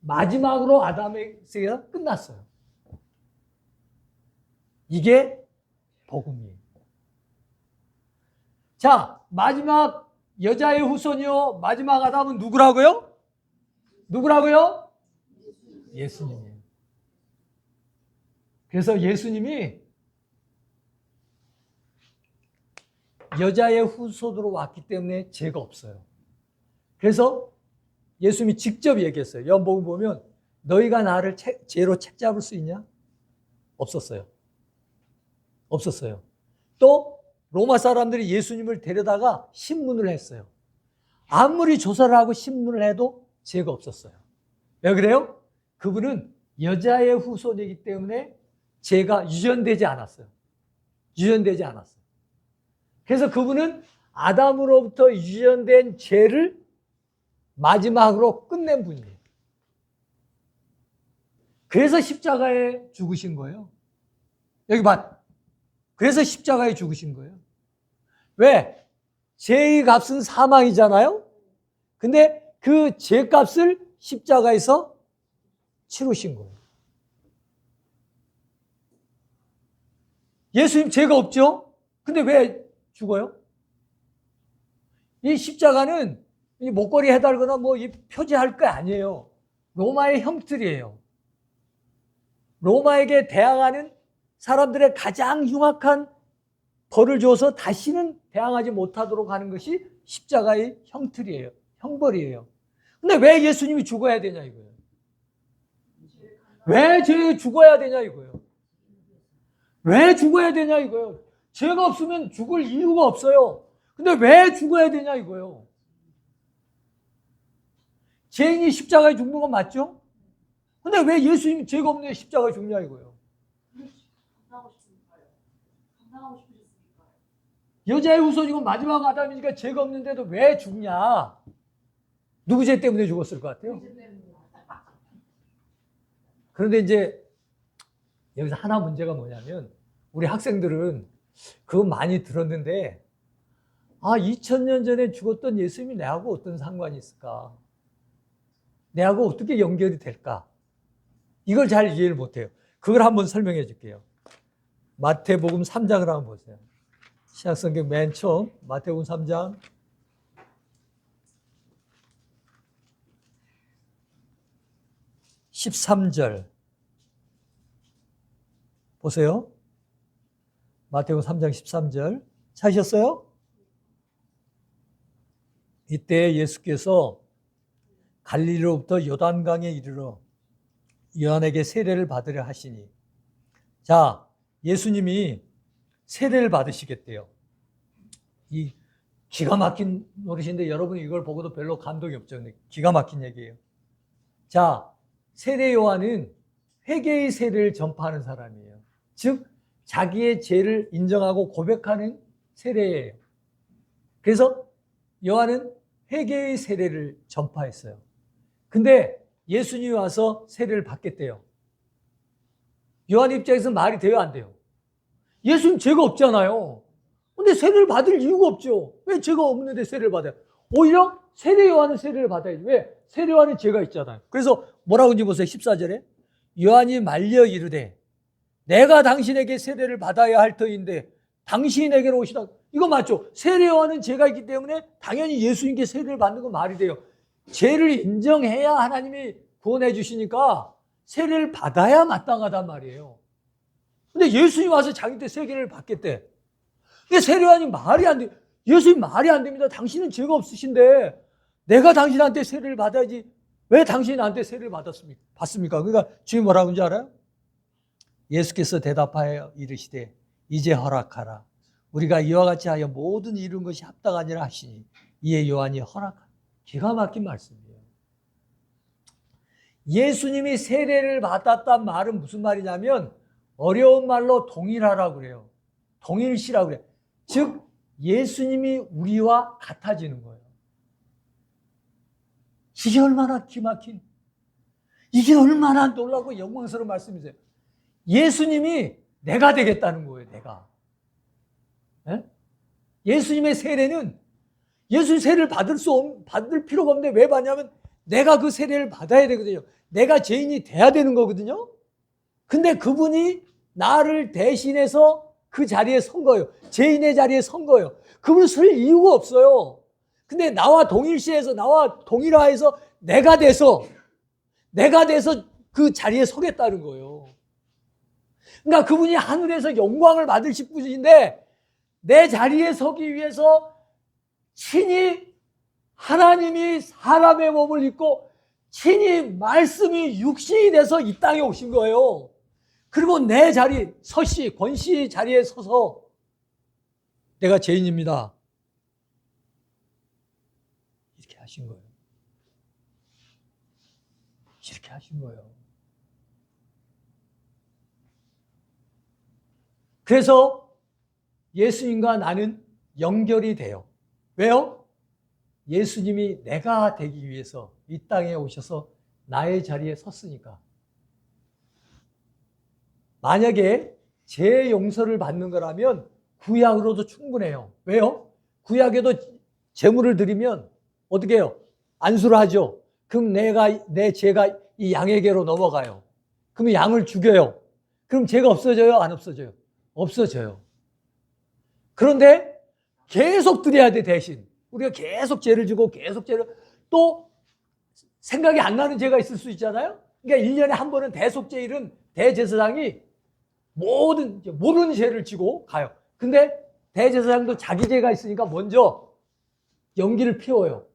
마지막으로 아담에게서 끝났어요. 이게 복음이에요. 자, 마지막 여자의 후손이요. 마지막 아담은 누구라고요? 누구라고요? 예수님이에요. 그래서 예수님이 여자의 후손으로 왔기 때문에 죄가 없어요. 그래서 예수님이 직접 얘기했어요. 요한복음 보면 너희가 나를 죄로 책잡을 수 있냐? 없었어요. 없었어요. 또 로마 사람들이 예수님을 데려다가 신문을 했어요. 아무리 조사를 하고 신문을 해도 죄가 없었어요. 왜 그래요? 그분은 여자의 후손이기 때문에 죄가 유전되지 않았어요. 유전되지 않았어요. 그래서 그분은 아담으로부터 유전된 죄를 마지막으로 끝낸 분이에요. 그래서 십자가에 죽으신 거예요. 여기 봐. 그래서 십자가에 죽으신 거예요. 왜? 죄의 값은 사망이잖아요. 근데 그 죄값을 십자가에서 치르신 거예요. 예수님 죄가 없죠? 근데 왜 죽어요? 이 십자가는 이 목걸이 해달거나 뭐 이 표지할 거 아니에요. 로마의 형틀이에요. 로마에게 대항하는 사람들의 가장 흉악한 벌을 줘서 다시는 대항하지 못하도록 하는 것이 십자가의 형틀이에요. 형벌이에요. 근데 왜 예수님이 죽어야 되냐 이거예요. 왜 죄에 죽어야 되냐 이거예요. 왜 죽어야 되냐 이거예요. 죄가 없으면 죽을 이유가 없어요. 근데 왜 죽어야 되냐 이거예요. 죄인이 십자가에 죽는 건 맞죠? 근데 왜 예수님이 죄가 없는데 십자가에 죽냐 이거예요. 여자의 후손이고 마지막 아담이니까 죄가 없는데도 왜 죽냐? 누구 죄 때문에 죽었을 것 같아요? 그런데 이제 여기서 하나 문제가 뭐냐면 우리 학생들은 그거 많이 들었는데 2000년 전에 죽었던 예수님이 내하고 어떤 상관이 있을까? 내하고 어떻게 연결이 될까? 이걸 잘 이해를 못해요. 그걸 한번 설명해 줄게요. 마태복음 3장을 한번 보세요. 신약성경 맨 처음 마태복음 3장 13절 보세요. 마태복음 3장 13절 찾으셨어요? 이때 예수께서 갈릴리로부터 요단강에 이르러 요한에게 세례를 받으려 하시니 자, 예수님이 세례를 받으시겠대요. 이 기가 막힌 노릇인데 여러분이 이걸 보고도 별로 감동이 없죠. 근데 기가 막힌 얘기예요. 자, 세례 요한은 회개의 세례를 전파하는 사람이에요. 즉 자기의 죄를 인정하고 고백하는 세례예요. 그래서 요한은 회개의 세례를 전파했어요. 근데 예수님이 와서 세례를 받겠대요. 요한 입장에서 말이 돼요, 안 돼요? 예수님 죄가 없잖아요. 근데 세례를 받을 이유가 없죠. 왜 죄가 없는데 세례를 받아요? 오히려 세례 요한은 세례를 받아야지. 왜? 세례 요한은 죄가 있잖아요. 그래서 뭐라고 하는지 보세요. 14절에 요한이 말려 이르되 내가 당신에게 세례를 받아야 할 터인데 당신이 내게로 오시다. 이거 맞죠? 세례 요한은 죄가 있기 때문에 당연히 예수님께 세례를 받는 건 말이 돼요. 죄를 인정해야 하나님이 구원해 주시니까 세례를 받아야 마땅하단 말이에요. 근데 예수님이 와서 자기한테 세례를 받겠대. 근데 세례 요한이 말이 안 돼. 예수님 말이 안 됩니다. 당신은 죄가 없으신데 내가 당신한테 세례를 받아야지. 왜 당신이 나한테 세례를 받습니까? 그러니까 주님 뭐라고 하는지 알아요? 예수께서 대답하여 이르시되 이제 허락하라. 우리가 이와 같이 하여 모든 이룬 것이 합당하니라 하시니 이에 요한이 허락한 기가 막힌 말씀이에요. 예수님이 세례를 받았단 말은 무슨 말이냐면 어려운 말로 동일하라고 그래요. 동일시라고 그래요. 즉 예수님이 우리와 같아지는 거예요. 이게 얼마나 기막힌, 이게 얼마나 놀라고 영광스러운 말씀이세요. 예수님이 내가 되겠다는 거예요. 내가. 네? 예수님의 세례는 예수님 세례를 받을 필요가 없는데 왜 받냐면 내가 그 세례를 받아야 되거든요. 내가 죄인이 돼야 되는 거거든요. 근데 그분이 나를 대신해서 그 자리에 선 거예요. 죄인의 자리에 선 거예요. 그분을 쓸 이유가 없어요. 근데 나와 동일시해서, 나와 동일화해서 내가 돼서 그 자리에 서겠다는 거예요. 그러니까 그분이 하늘에서 영광을 받으실 분인데 내 자리에 서기 위해서 친히 하나님이 사람의 몸을 입고 친히 말씀이 육신이 돼서 이 땅에 오신 거예요. 그리고 내 자리, 서씨, 권씨 자리에 서서 내가 죄인입니다. 이렇게 하신 거예요. 이렇게 하신 거예요. 그래서 예수님과 나는 연결이 돼요. 왜요? 예수님이 내가 되기 위해서 이 땅에 오셔서 나의 자리에 섰으니까. 만약에 죄 용서를 받는 거라면 구약으로도 충분해요. 왜요? 구약에도 제물을 드리면 어떻게 해요? 안수를 하죠. 그럼 내 죄가 이 양에게로 넘어가요. 그러면 양을 죽여요. 그럼 죄가 없어져요? 안 없어져요? 없어져요. 그런데 계속 드려야 돼, 대신. 우리가 계속 죄를 지고 계속 죄를, 또 생각이 안 나는 죄가 있을 수 있잖아요? 그러니까 1년에 한 번은 대속죄일은 대제사장이 모르는 죄를 지고 가요. 근데 대제사장도 자기 죄가 있으니까 먼저 연기를 피워요.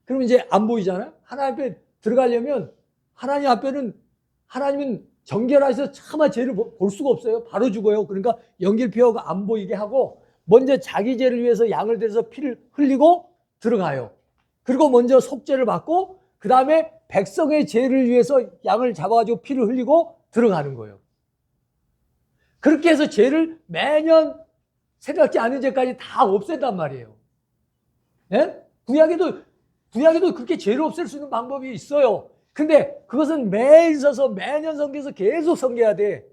그러면 이제 안 보이잖아요? 하나님 앞에 들어가려면 하나님 앞에는 하나님은 정결하셔서 차마 죄를 볼 수가 없어요. 바로 죽어요. 그러니까 연기를 피워서 안 보이게 하고 먼저 자기 죄를 위해서 양을 들여서 피를 흘리고 들어가요. 그리고 먼저 속죄를 받고 그 다음에 백성의 죄를 위해서 양을 잡아가지고 피를 흘리고 들어가는 거예요. 그렇게 해서 죄를 매년 생각지 않은 죄까지 다 없앤단 말이에요. 네? 구약에도 그렇게 죄를 없앨 수 있는 방법이 있어요. 근데 그것은 매일 서서 매년 섬겨서 계속 섬겨야 돼.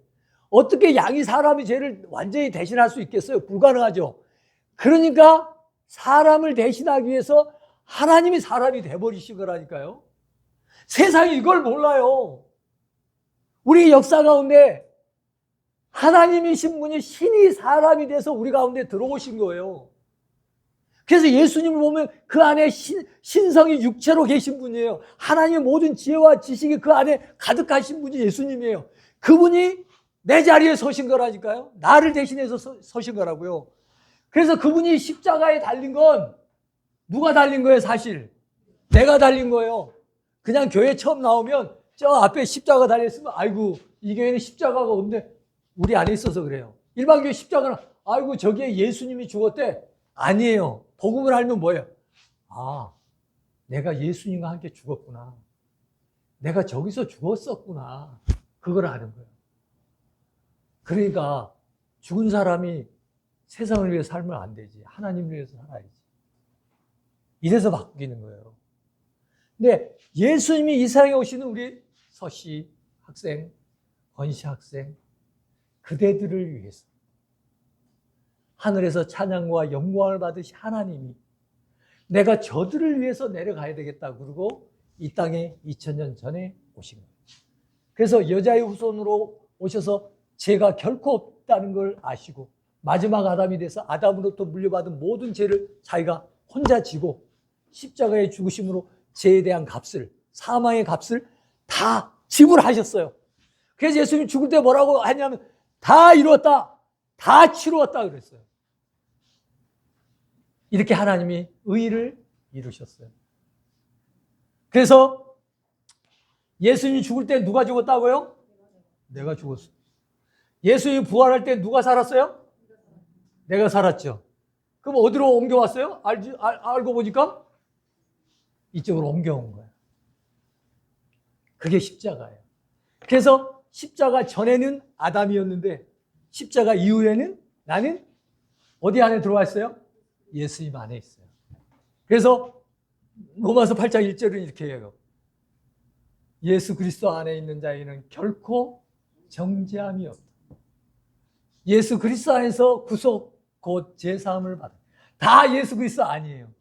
어떻게 양이 사람의 죄를 완전히 대신할 수 있겠어요? 불가능하죠. 그러니까 사람을 대신하기 위해서 하나님이 사람이 돼버리신 거라니까요. 세상이 이걸 몰라요. 우리 역사 가운데 하나님이신 분이 신이 사람이 돼서 우리 가운데 들어오신 거예요. 그래서 예수님을 보면 그 안에 신성이 육체로 계신 분이에요. 하나님의 모든 지혜와 지식이 그 안에 가득하신 분이 예수님이에요. 그분이 내 자리에 서신 거라니까요. 나를 대신해서 서신 거라고요. 그래서 그분이 십자가에 달린 건 누가 달린 거예요, 사실? 내가 달린 거예요. 그냥 교회 처음 나오면 저 앞에 십자가 달렸으면 아이고 이 교회는 십자가가 없는데 우리 안에 있어서 그래요. 일반 교회 십자가는 아이고 저기에 예수님이 죽었대. 아니에요. 복음을 알면 뭐예요? 아, 내가 예수님과 함께 죽었구나. 내가 저기서 죽었었구나. 그걸 아는 거예요. 그러니까 죽은 사람이 세상을 위해 살면 안 되지. 하나님을 위해서 살아야지. 이래서 바뀌는 거예요. 근데 예수님이 이 세상에 오시는 우리 서씨 학생, 권씨 학생, 그대들을 위해서 하늘에서 찬양과 영광을 받으신 하나님이 내가 저들을 위해서 내려가야 되겠다. 그러고 이 땅에 2000년 전에 오신 거예요. 그래서 여자의 후손으로 오셔서 죄가 결코 없다는 걸 아시고 마지막 아담이 돼서 아담으로부터 물려받은 모든 죄를 자기가 혼자 지고 십자가의 죽으심으로 죄에 대한 값을, 사망의 값을 다 지불하셨어요. 그래서 예수님이 죽을 때 뭐라고 하냐면 다 이루었다, 다 치루었다 그랬어요. 이렇게 하나님이 의를 이루셨어요. 그래서 예수님이 죽을 때 누가 죽었다고요? 내가 죽었어요. 예수님이 부활할 때 누가 살았어요? 내가 살았죠. 그럼 어디로 옮겨왔어요? 알고 보니까 이쪽으로 옮겨온 거예요. 그게 십자가예요. 그래서 십자가 전에는 아담이었는데 십자가 이후에는 나는 어디 안에 들어와 있어요? 예수님 안에 있어요. 그래서 로마서 8장 1절은 이렇게 해요. 예수 그리스도 안에 있는 자에게는 결코 정죄함이 없다. 예수 그리스도 안에서 구속 곧 제사함을 받아. 다 예수 그리스도 아니에요.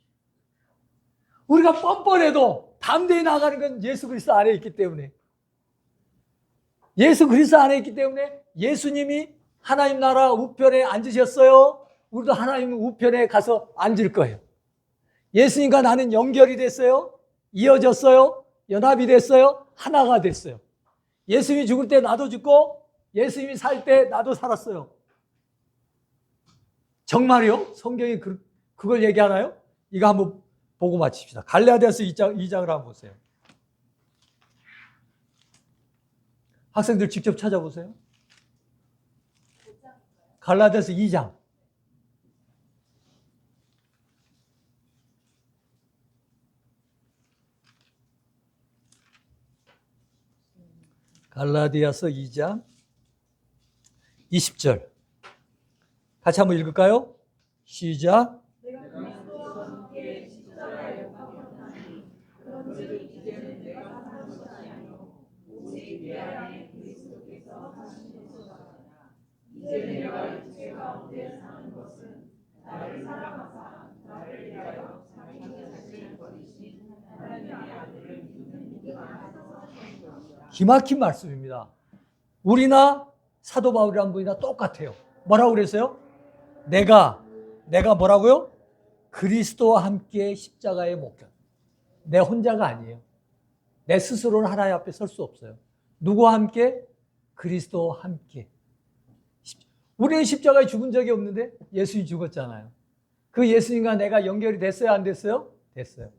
우리가 뻔뻔해도 담대히 나가는 건 예수 그리스도 안에 있기 때문에. 예수 그리스도 안에 있기 때문에 예수님이 하나님 나라 우편에 앉으셨어요. 우리도 하나님 우편에 가서 앉을 거예요. 예수님과 나는 연결이 됐어요. 이어졌어요. 연합이 됐어요. 하나가 됐어요. 예수님이 죽을 때 나도 죽고 예수님이 살 때 나도 살았어요. 정말요? 성경이 그걸 얘기하나요? 이거 한번 보고 마칩시다. 갈라디아서 2장을 한번 보세요. 학생들 직접 찾아보세요. 갈라디아서 2장. 갈라디아서 2장 20절. 같이 한번 읽을까요? 시작. 이제 내가 육체 가운데 사는 것은 나를 사랑하사 나를 위하여 자기 자신을 버리신 하나님의 아들을 믿는 이가 안에서 사는 것이라. 기막힌 말씀입니다. 우리나 사도 바울이란 분이나 똑같아요. 뭐라고 그랬어요? 내가 뭐라고요? 그리스도와 함께 십자가에 못 겨. 내 혼자가 아니에요. 내 스스로는 하나님 앞에 설 수 없어요. 누구와 함께? 그리스도와 함께. 우리는 십자가에 죽은 적이 없는데 예수님이 죽었잖아요. 그 예수님과 내가 연결이 됐어요? 안 됐어요? 됐어요.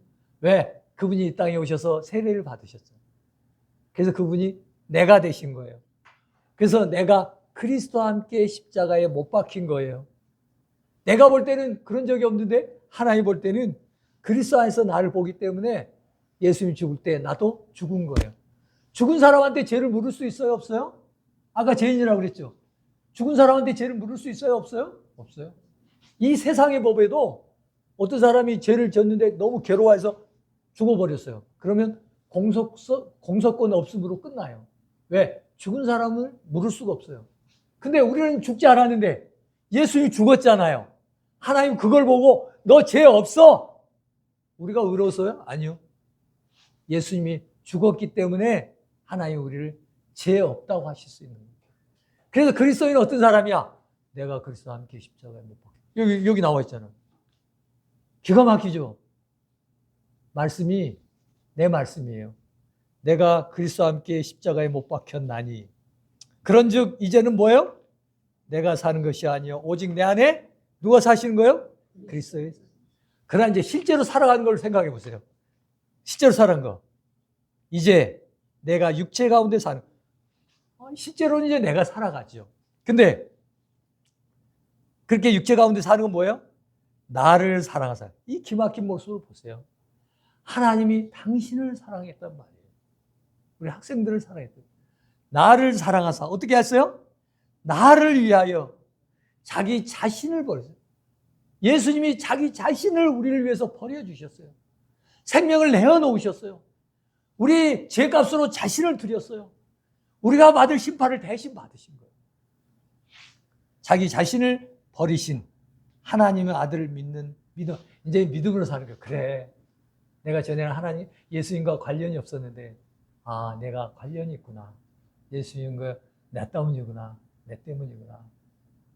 왜? 그분이 이 땅에 오셔서 세례를 받으셨어요. 그래서 그분이 내가 되신 거예요. 그래서 내가 그리스도와 함께 십자가에 못 박힌 거예요. 내가 볼 때는 그런 적이 없는데 하나님 볼 때는 그리스도 안에서 나를 보기 때문에 예수님이 죽을 때 나도 죽은 거예요. 죽은 사람한테 죄를 물을 수 있어요? 없어요? 아까 죄인이라고 그랬죠. 죽은 사람한테 죄를 물을 수 있어요? 없어요? 없어요. 이 세상의 법에도 어떤 사람이 죄를 졌는데 너무 괴로워해서 죽어버렸어요. 그러면 공소권 없음으로 끝나요. 왜? 죽은 사람을 물을 수가 없어요. 근데 우리는 죽지 않았는데 예수님이 죽었잖아요. 하나님 그걸 보고 너 죄 없어. 우리가 의로워서요? 아니요. 예수님이 죽었기 때문에 하나님 우리를 죄 없다고 하실 수 있는 거예요. 그래서 그리스도인은 어떤 사람이야? 내가 그리스도와 함께 십자가에 못 박혀. 여기 나와 있잖아. 기가 막히죠? 말씀이 내 말씀이에요. 내가 그리스도와 함께 십자가에 못 박혔나니 그런즉 이제는 뭐예요? 내가 사는 것이 아니요 오직 내 안에 누가 사시는 거예요? 그리스도에. 그러나 이제 실제로 살아가는 걸 생각해 보세요. 실제로 살아가는 거. 이제 내가 육체 가운데 사는 실제로는 이제 내가 살아가죠. 근데 그렇게 육체 가운데 사는 건 뭐예요? 나를 사랑하사. 이 기막힌 모습을 보세요. 하나님이 당신을 사랑했단 말이에요. 우리 학생들을 사랑했대요. 나를 사랑하사. 어떻게 했어요? 나를 위하여 자기 자신을 버렸어요. 예수님이 자기 자신을 우리를 위해서 버려주셨어요. 생명을 내어놓으셨어요. 우리 죄값으로 자신을 드렸어요. 우리가 받을 심판을 대신 받으신 거예요. 자기 자신을 버리신 하나님의 아들을 믿는 믿음. 이제 믿음으로 사는 거예요. 그래. 내가 전에는 하나님, 예수님과 관련이 없었는데, 아, 내가 관련이 있구나. 예수님과 내 때문이구나. 내 때문이구나.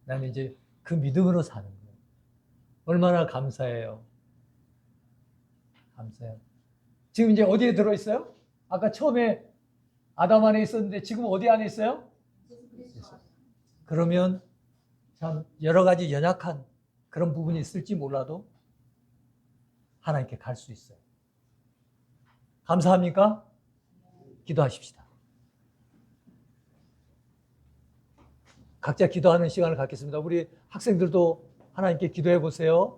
나는 이제 그 믿음으로 사는 거예요. 얼마나 감사해요. 감사해요. 지금 이제 어디에 들어있어요? 아까 처음에 아담 안에 있었는데 지금 어디 안에 있어요? 그러면 참 여러 가지 연약한 그런 부분이 있을지 몰라도 하나님께 갈 수 있어요. 감사합니까? 기도하십시다. 각자 기도하는 시간을 갖겠습니다. 우리 학생들도 하나님께 기도해 보세요.